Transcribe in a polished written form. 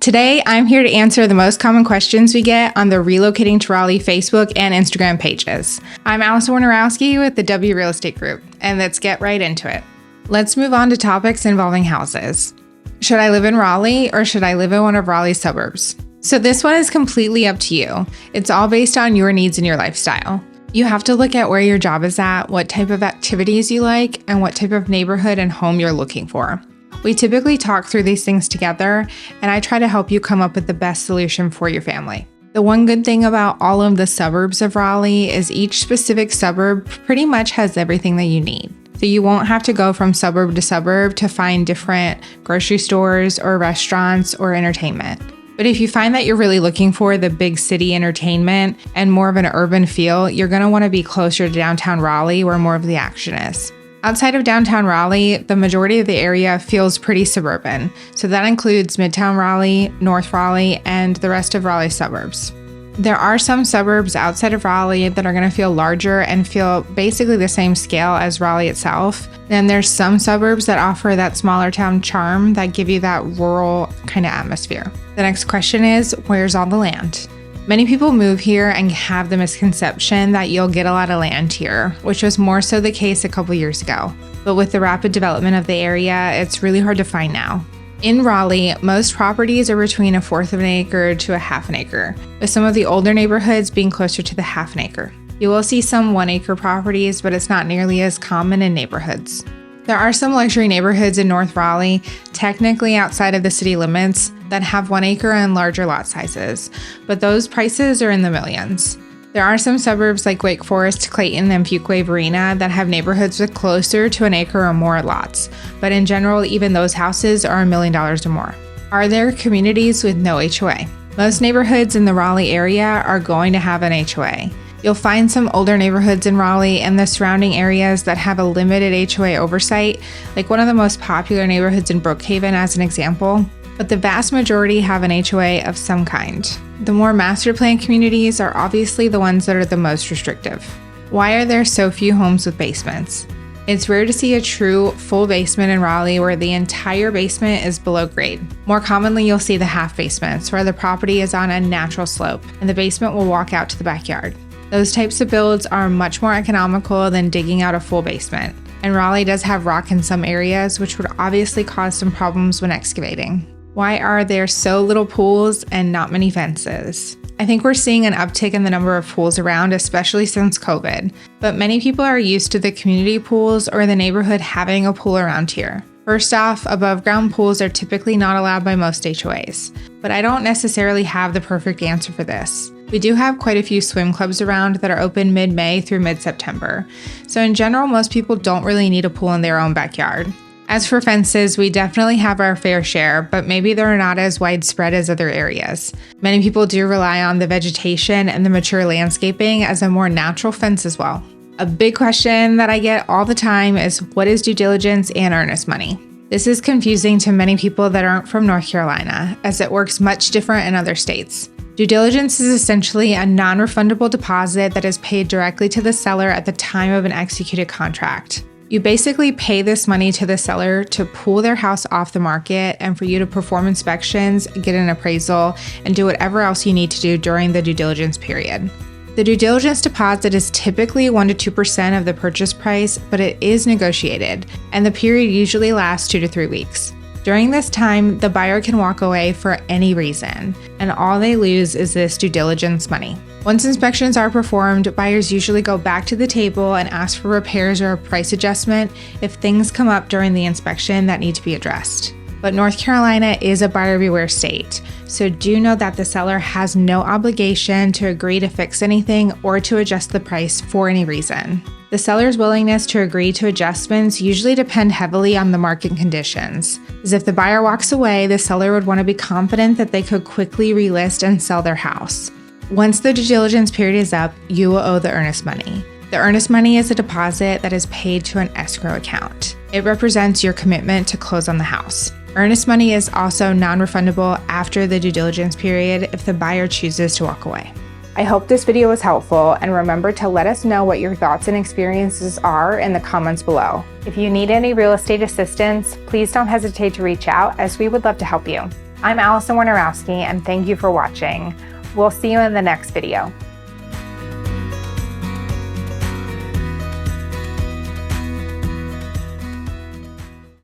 Today, I'm here to answer the most common questions we get on the Relocating to Raleigh Facebook and Instagram pages. I'm Alison Wojnarowski with the W Real Estate Group, and let's get right into it. Let's move on to topics involving houses. Should I live in Raleigh or should I live in one of Raleigh's suburbs? So this one is completely up to you. It's all based on your needs and your lifestyle. You have to look at where your job is at, what type of activities you like, and what type of neighborhood and home you're looking for. We typically talk through these things together, and I try to help you come up with the best solution for your family. The one good thing about all of the suburbs of Raleigh is each specific suburb pretty much has everything that you need. So you won't have to go from suburb to suburb to find different grocery stores or restaurants or entertainment. But if you find that you're really looking for the big city entertainment and more of an urban feel, you're going to want to be closer to downtown Raleigh where more of the action is. Outside of downtown Raleigh, the majority of the area feels pretty suburban. So that includes Midtown Raleigh, North Raleigh, and the rest of Raleigh's suburbs. There are some suburbs outside of Raleigh that are going to feel larger and feel basically the same scale as Raleigh itself. Then there's some suburbs that offer that smaller town charm that give you that rural kind of atmosphere. The next question is, where's all the land? Many people move here and have the misconception that you'll get a lot of land here, which was more so the case a couple years ago. But with the rapid development of the area, it's really hard to find now. In Raleigh, most properties are between 1/4 of an acre to 1/2 an acre, with some of the older neighborhoods being closer to the 1/2 an acre. You will see some 1-acre properties, but it's not nearly as common in neighborhoods. There are some luxury neighborhoods in North Raleigh, technically outside of the city limits, that have 1 acre and larger lot sizes, but those prices are in the millions. There are some suburbs like Wake Forest, Clayton, and Fuquay Varina that have neighborhoods with closer to 1 acre or more lots, but in general, even those houses are $1 million or more. Are there communities with no HOA? Most neighborhoods in the Raleigh area are going to have an HOA. You'll find some older neighborhoods in Raleigh and the surrounding areas that have a limited HOA oversight, like one of the most popular neighborhoods in Brookhaven as an example, but the vast majority have an HOA of some kind. The more master plan communities are obviously the ones that are the most restrictive. Why are there so few homes with basements? It's rare to see a true full basement in Raleigh where the entire basement is below grade. More commonly, you'll see the half basements where the property is on a natural slope and the basement will walk out to the backyard. Those types of builds are much more economical than digging out a full basement. And Raleigh does have rock in some areas, which would obviously cause some problems when excavating. Why are there so little pools and not many fences? I think we're seeing an uptick in the number of pools around, especially since COVID. But many people are used to the community pools or the neighborhood having a pool around here. First off, above ground pools are typically not allowed by most HOAs. But I don't necessarily have the perfect answer for this. We do have quite a few swim clubs around that are open mid-May through mid-September. So in general, most people don't really need a pool in their own backyard. As for fences, we definitely have our fair share, but maybe they're not as widespread as other areas. Many people do rely on the vegetation and the mature landscaping as a more natural fence as well. A big question that I get all the time is, what is due diligence and earnest money? This is confusing to many people that aren't from North Carolina, as it works much different in other states. Due diligence is essentially a non-refundable deposit that is paid directly to the seller at the time of an executed contract. You basically pay this money to the seller to pull their house off the market and for you to perform inspections, get an appraisal, and do whatever else you need to do during the due diligence period. The due diligence deposit is typically 1% to 2% of the purchase price, but it is negotiated, and the period usually lasts 2 to 3 weeks. During this time, the buyer can walk away for any reason, and all they lose is this due diligence money. Once inspections are performed, buyers usually go back to the table and ask for repairs or a price adjustment if things come up during the inspection that need to be addressed. But North Carolina is a buyer beware state, so do know that the seller has no obligation to agree to fix anything or to adjust the price for any reason. The seller's willingness to agree to adjustments usually depend heavily on the market conditions, as if the buyer walks away, the seller would want to be confident that they could quickly relist and sell their house. Once the due diligence period is up, you will owe the earnest money. The earnest money is a deposit that is paid to an escrow account. It represents your commitment to close on the house. Earnest money is also non-refundable after the due diligence period if the buyer chooses to walk away. I hope this video was helpful, and remember to let us know what your thoughts and experiences are in the comments below. If you need any real estate assistance, please don't hesitate to reach out, as we would love to help you. I'm Alison Wojnarowski, and thank you for watching. We'll see you in the next video.